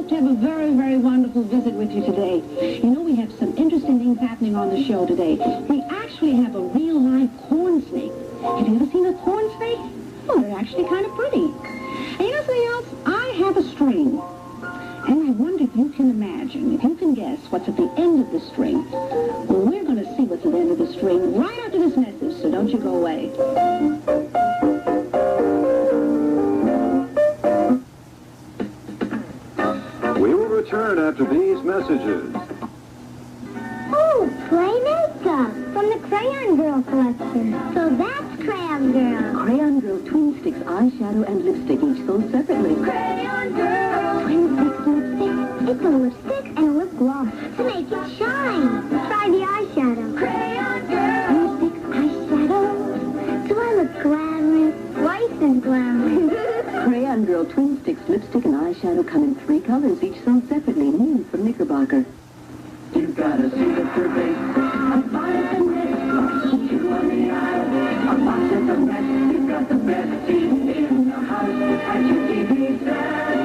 hope to have a very, very wonderful visit with you today. You know, we have some interesting things happening on the show today. We actually have a real live corn snake. Have you ever seen a corn snake? Oh, they're actually kind of pretty. And you know something else? I have a string. And I wonder if you can imagine, if you can guess what's at the end of the string. Well, we're going to see what's at the end of the string right after this message, so don't you go away. We will return after these messages. Oh, play makeup from the Crayon Girl collection. So that's Crayon Girl. Crayon Girl Twin Sticks eyeshadow and lipstick, each sold separately. Crayon Girl. Twin Sticks lipstick. It's a lipstick and a lip gloss to make it shine. Try the eyeshadow. Crayon Girl. Twin Sticks eyeshadow. Do I look glamorous? Life is glamorous. Crayon Girl Twin Sticks lipstick and eyeshadow come in 3 colors, each sold separately, new from Knickerbocker. You've got a signature base, a bias and mix, you on the aisle, a box of the best, you've got the best team in the house, at your TV set.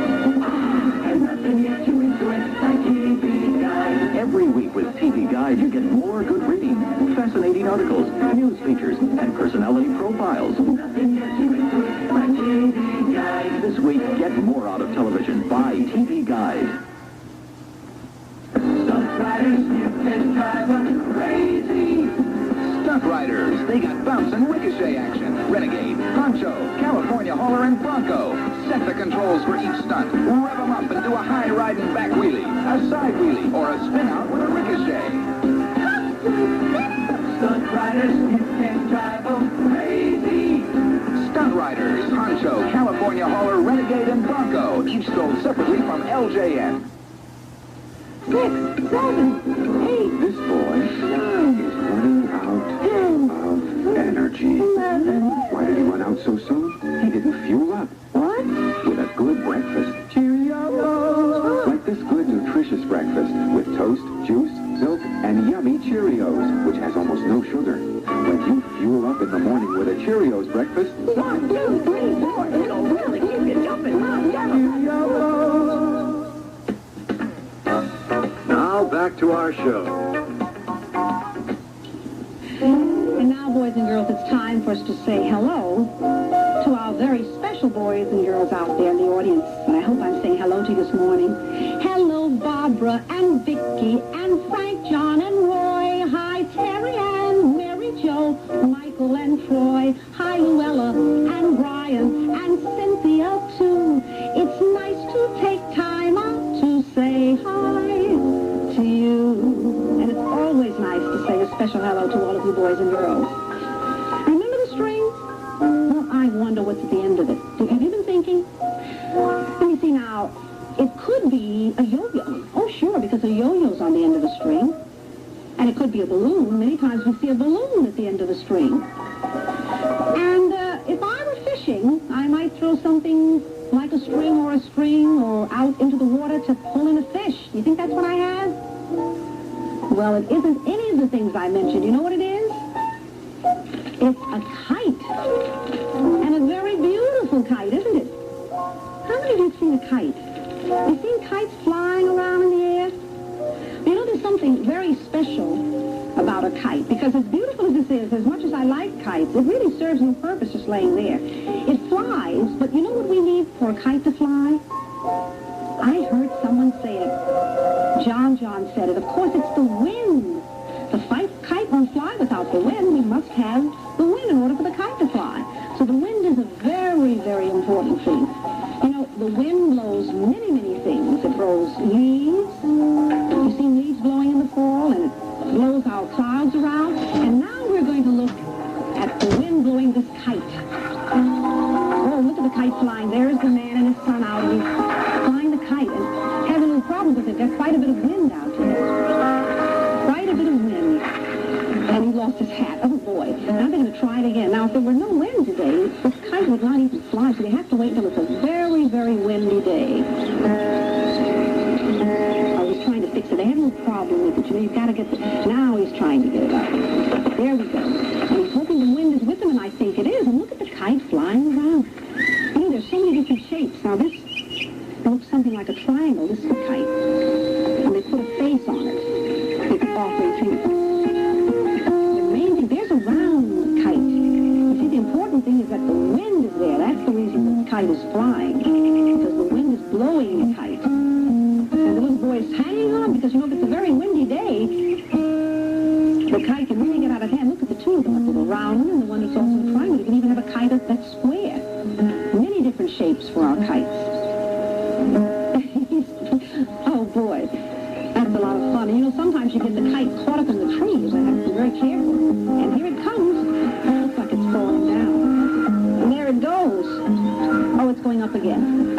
And nothing yet to enjoy like TV Guide. Every week with TV Guide, you get more good reading, fascinating articles, news features, and personality profiles. Nothing yet to enjoy like TV Guide. This week, get more out of television. Buy TV Guide. Stunt Riders, you can drive them crazy. Stunt Riders, they got bounce and ricochet action. Renegade, Poncho, California Hauler, and Bronco. Set the controls for each stunt. Rev them up and do a high-riding back wheelie, a side wheelie, or a spin-out with a ricochet. Stunt Riders, you can drive them crazy. Stunt Riders, Poncho, California Hauler, Renegade, and Bronco. Each sold separately from LJN. 6, 7, 8. This boy is running out of energy. 11. Why did he run out so soon? He didn't fuel up. What? With a good breakfast. Cheerios! Like this good, nutritious breakfast with toast, juice, milk, and yummy Cheerios, which has almost no sugar. When you fuel up in the morning with a Cheerios breakfast... 1, 2, 3, 4. It'll really keep you jumping. Cheerios! Now back to our show. And now, boys and girls, it's time for us to say hello to our very special boys and girls out there in the audience. And I hope I'm saying hello to you this morning. Hello, Barbara and Vicky and Frank, John and Roy. Hi, Terry and Mary Jo, Michael and Troy. Hi, Luella and Brian and Cynthia, too. It's nice to take time out to say hi to you. And it's always nice to say a special hello to all of you boys and girls. Remember the string? Well, I wonder what's at the end of it. Have you been thinking? Let me see now. It could be a yo-yo. Oh, sure, because a yo-yo's on the end of the string. And it could be a balloon. Many times we see a balloon at the end of the string. And if I were fishing, I might throw something like a string or out into the water to pull in a fish. You think that's what I have? Well, it isn't any of the things I mentioned. You know what it is? It's a kite. And a very beautiful kite, isn't it? How many of you have seen a kite? You've seen kites flying around in the air? You know, there's something very special about a kite, because as beautiful as this is, as much as I like kites, it really serves no purpose just laying there. It flies, but you know what we need for a kite to fly? I heard someone say it. John said it. Of course, it's the wind. The kite won't fly without the wind. We must have the wind in order for the kite to fly. So the wind is a very, very important thing. You know, the wind blows many, many things. It blows leaves. You've seen leaves blowing in the fall, and it blows our clouds around. And now we're going to look at the wind blowing this kite. Oh, look at the kite flying. There's the man and his son out, and he's flying the kite and having a little problem because they've got quite a bit of wind out here. Quite a bit of wind. And he lost his hat. Oh, boy. Now they're going to try it again. Now, if there were no wind today, this kite would not even fly, so they have to wait until it's a very, very windy day. I was trying to fix it. They had a little problem with it. You know, you've got to get the... Now he's trying to get it out. There we go. And he's hoping the wind is with him, and I think it is. And look at the kite flying around. You know, there's so many different shapes. Now, this looks something like a triangle. This kite is flying because the wind is blowing the kite. And the little boy is hanging on because, you know, if it's a very windy day, the kite can really get out of hand. Look at the two of them, a little round one and the one that's also a triangle. You can even have a kite that's square. Many different shapes for our kites. Oh, boy. That's a lot of fun. And, you know, sometimes you get the kite caught up in the trees. I have to be very careful. And here it comes. It looks like it's falling down. And there it goes. Oh, it's going up again.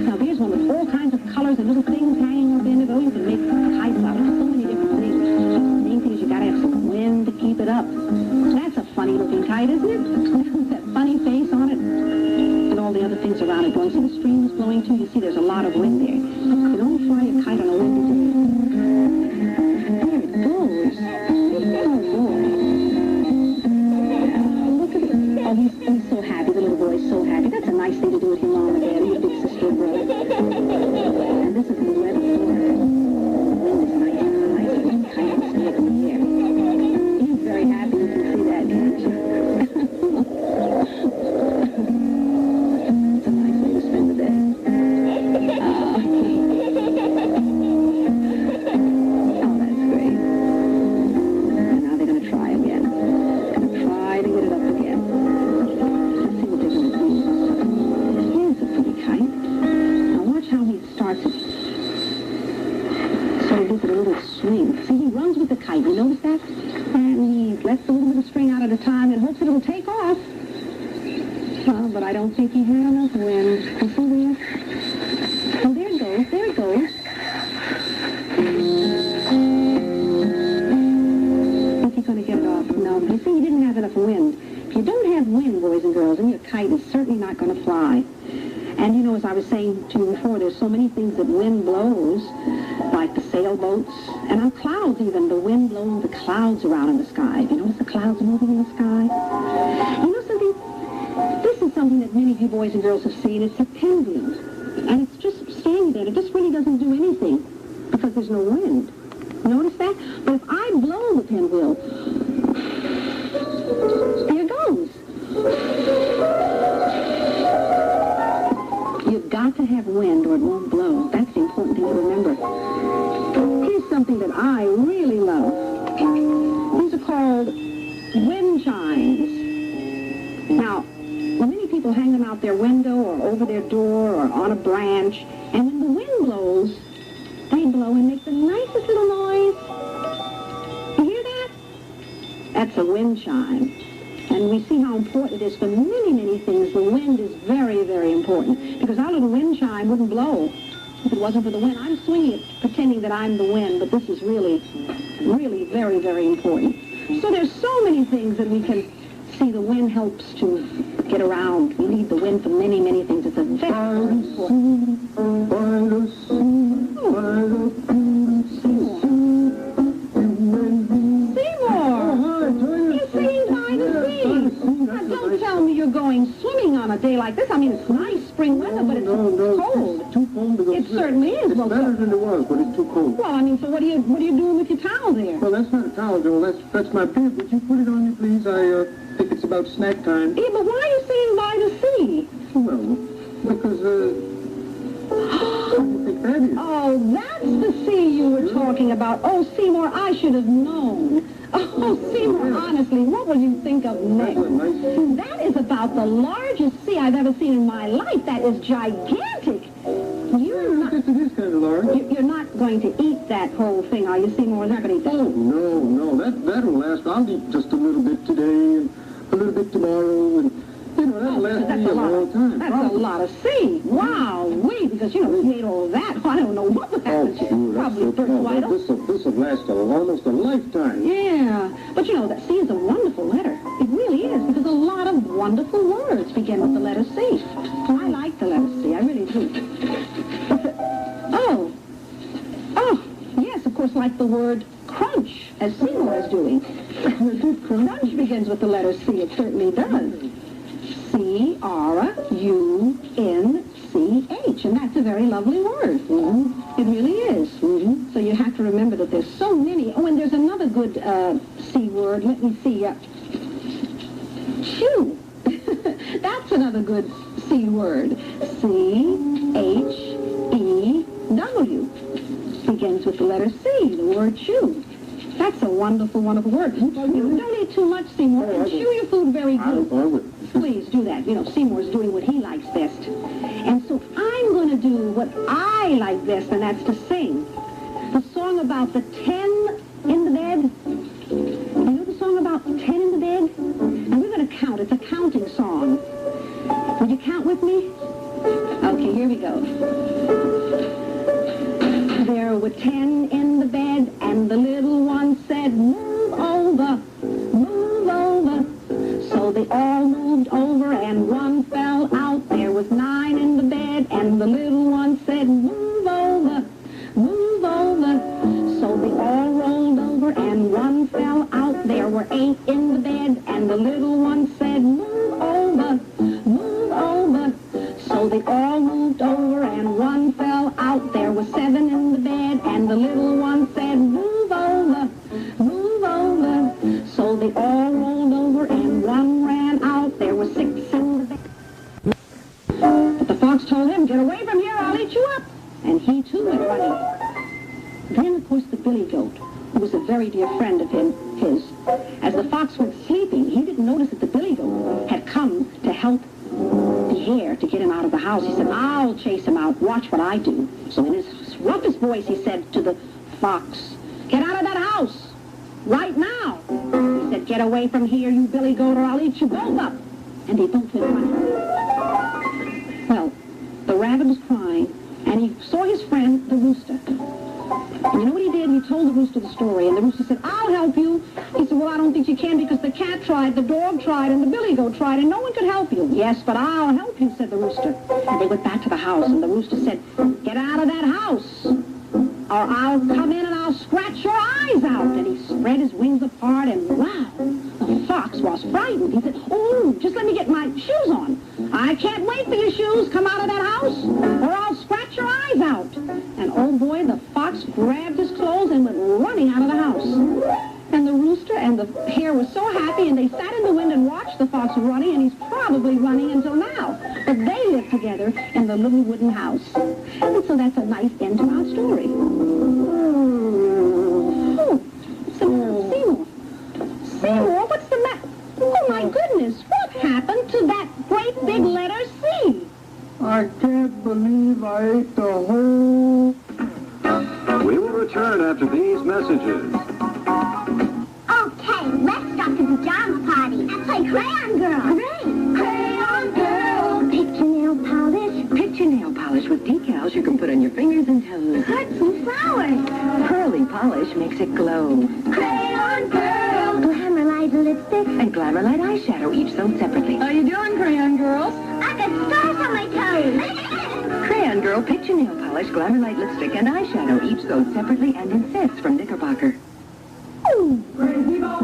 Now, there's one with all kinds of colors and little things hanging up in it. Oh, you can make kites out of so many different things. The main thing is you got to have some wind to keep it up. That's a funny-looking kite, isn't it? With that funny face on it. And all the other things around it going. See the stream is blowing, too? You see there's a lot of wind there. You can only fly a kite on a windy day. There it goes. Oh, boy. Look at it. Oh, he's so happy. The little boy's so happy. That's a nice thing to do with your mom and dad, your big sister and brother. And this is the weather for it. The wind is nice and high, so the kite is still up in the air. He's very happy. You can see that, can't you? It's a nice way to spend the day. Oh, that's great. And now they're going to try again. Going to try to get it up again. Let's see what they're going to do. Here's a pretty kite. Now watch how he starts it. So he gives it a little swing. See, he runs with the kite. You notice that? And he lets a little bit of string out at a time and hopes it'll take off. But I don't think he had enough wind. You see there? Oh, there it goes. There it goes. Is he going to get it off? No. You see, he didn't have enough wind. If you don't have wind, boys and girls, then your kite is certainly not going to fly. And, you know, as I was saying to you before, there's so many things that wind blows, like the sailboats, and on clouds even. The wind blowing the clouds around in the sky. Have you noticed the clouds moving in the sky? You know something? This is something that many of you boys and girls have seen. It's a penguin. And it's just standing there. It just really doesn't do anything because there's no wind. Notice that? But if I blow the pinwheel, there it goes. You've got to have wind or it won't blow. That's the important thing to remember. Here's something that I really love. These are called wind chimes. Now, many people hang them out their window or over their door or on a branch, and when the wind blows, they blow and make the nicest little noise. You hear that? That's a wind chime. And we see how important it is for many, many things. The wind is very, very important, because our little wind chime wouldn't blow if it wasn't for the wind. I'm swinging it, pretending that I'm the wind, but this is really, really very, very important. So there's so many things that we can see the wind helps to get around. We need the wind for many, many things. It's a very important. You're singing by the sea. Now, don't tell me you're going swimming on a day like this. I mean, it's nice spring weather, but it's cold. It's too cold to go It certainly is. It's better than it was, but it's too cold. Well, I mean, so what are you doing with your towel there? Well, that's not a towel, Joel. That's my bib. Would you put it on me, please? I think it's about snack time. Yeah, but why are you singing by the sea? Well, because, what do you think that is? Oh, that's the sea you were talking about. Oh, Seymour, I should have known. Oh, Seymour, honestly, what will you think of next? That is about the largest sea I've ever seen in my life. That is gigantic. You're not, It is kind of large. you're not going to eat that whole thing, are you, Seymour? You're not going to eat that. Oh, no, that'll last. I'll eat just a little bit today and a little bit tomorrow, and, you know, that'll last me a long time. That's a lot of sea. Wow, because, you know, if you ate all that, I don't know what would happen to you. Probably burst wide open. This will last almost a lifetime. Yeah, but you know, that C is a wonderful letter. It really is, because a lot of wonderful words begin with the letter C. I like the letter C, I really do. Oh, yes, of course, like the word crunch, as Seymour is doing. Crunch begins with the letter C, it certainly does. C-R-U-N-C-H, and that's a very lovely word. Mm-hmm. It really is. Mm-hmm. So you have to remember that there's so many. Oh, and there's another good C word. Let me see. Chew. That's another good C word. C-H-E-W. Begins with the letter C, the word chew. That's a wonderful, wonderful word. You don't eat too much, Seymour, and chew your food very good. Please do that. You know, Seymour's doing what he likes best. And so I'm going to do what I like best, and that's to sing. The song about the 10 in the bed. You know the song about 10 in the bed? And we're going to count. It's a counting song. Would you count with me? Okay, here we go. There were 10 in the bed, and the little one said, move over, move over. So they all moved over, and one fell out. There was 9 in the bed, and the little one said, move over, move over. So they all rolled over, and one fell out. There were 8 in the bed, and the little one said, move over, move over. So they all moved over, and one fell out. There were 7 in the bed, and the little one said, move over, move over. So they all rolled over, and one ran out. There were 6 in the bed. But the fox told him, get away from here, I'll eat you up. And he too went running. Then, of course, the billy goat, who was a very dear friend of his, as the fox went sleeping, he didn't notice that the billy goat had come to help the hare to get him out of the house. He said, I'll chase him out. Watch what I do. So in his roughest voice, he said to the fox, get out of that house right now. He said, get away from here, you billy goat, or I'll eat you both up. And they both went running. Well, the rabbit was crying, and he saw his friend, the rooster. And you know what he did? He told the rooster the story, and the rooster said, I'll help you. He said, well, I don't think you can because the cat tried, the dog tried, and the billy goat tried, and no one could help you. Yes, but I'll help you, said the rooster. And they went back to the house, and the rooster said, get out of that house, or I'll come in and I'll scratch your eyes out. And he spread his wings apart, and wow, the fox was frightened. He said, oh, just let me get my shoes on. I can't wait for your shoes. Come out of that house, or I'll scratch your eyes out. And oh boy, the fox grabbed his clothes and went running out of the house. And the rooster and the hare were so happy, and they sat in the wind and watched the fox running, and he's probably running until now. But they lived together in the little wooden house. And so that's a nice end to our story. Oh, Seymour. Seymour, what's the matter? Oh, my goodness, what happened to that great big letter C? I can't believe I ate the whole... We will return after these messages. Okay, let's start the pajama party and play Crayon Girl. Great! Crayon Girl! Picture nail polish. Picture nail polish with decals you can put on your fingers and toes. Hearts and flowers. Pearly polish makes it glow. Crayon Girl! Glamour light lipstick. And Glamour Light eyeshadow, each sold separately. How you doing, Crayon Girls? I got stars on my toes. Crayon Girl Picture Nail Polish, Glamour Light lipstick, and eyeshadow, each sold separately and in sets from Knickerbocker. Crazy ball,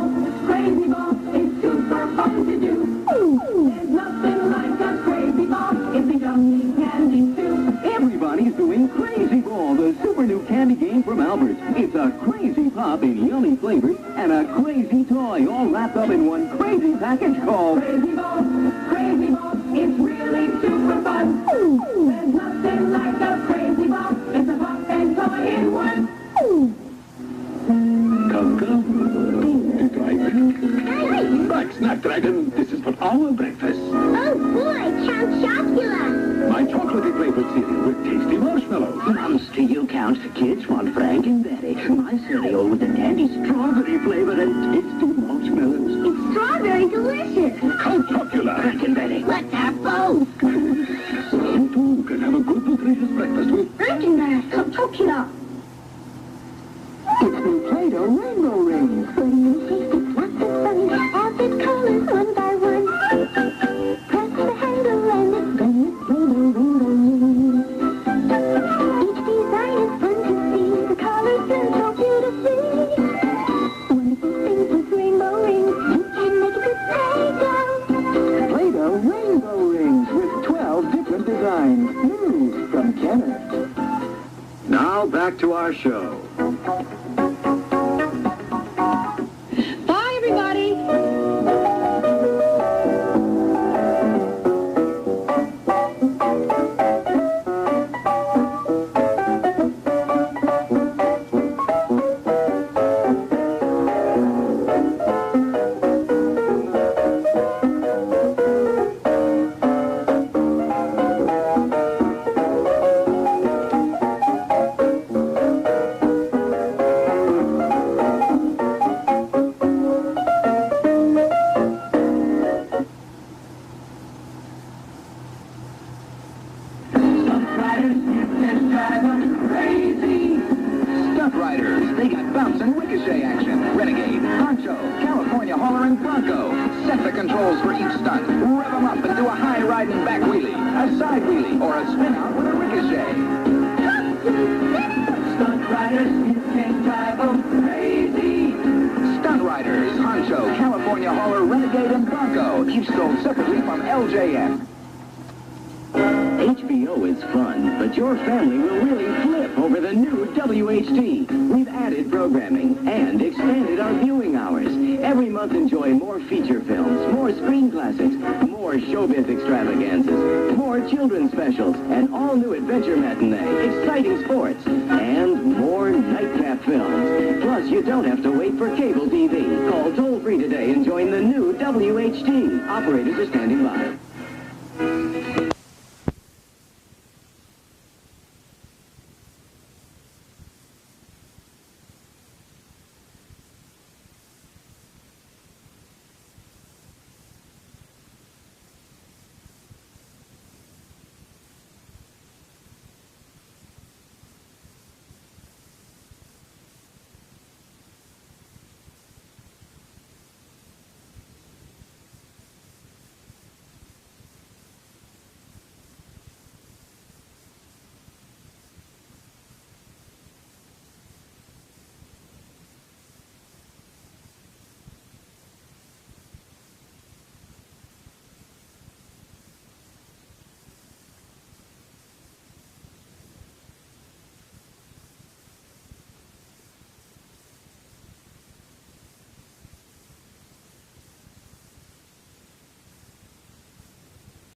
it's super fun to do. There's nothing like a crazy ball. It's a yummy candy too. Everybody's doing Crazy Ball, the super new candy game from Albert's. It's a crazy pop in yummy flavors and a crazy toy all wrapped up in one crazy package called Crazy ball, it's really super fun. There's nothing like a crazy ball. It's a pop and toy in one. Come. Right, Snack Dragon, this is for our breakfast. Oh boy, Count Chocula. My chocolatey flavored cereal with tasty marshmallows. Mums to you, Count. Kids want Frankenberry. My cereal with a dandy strawberry flavor and tasty marshmallows. It's strawberry delicious. Count Chocula. Frankenberry. Let's have both. You too can have a good nutritious breakfast with Frankenberry, Count Chocula. It's new Play-Doh Rainbow Rings. Funny and tasty, lots of fun. Outfit colors one by one. Press the handle and it's gonna Play-Doh Rainbow Rings. Each design is fun to see. The colors blend so beautifully. Wonderful things with rainbow rings. You can make a good Play-Doh. Play-Doh Rainbow Rings with 12 different designs. New from Kenner. Now back to our show. Bye, everybody. controls for each stunt. Rev them up and do a high riding back wheelie, a side wheelie, or a spin out with a ricochet. Stunt riders, you can drive them crazy. Stunt riders, Honcho, California Hauler, Renegade, and Bronco, each sold separately from LJN. HBO is fun, but your family will really flip over the new WHD. We've added programming and expanded our viewing hours. Every month enjoy more feature films, more screen classics, more showbiz extravaganzas, more children's specials, an all-new adventure matinee, exciting sports, and more nightcap films. Plus, you don't have to wait for cable TV. Call toll-free today and join the new WHD. Operators are standing by.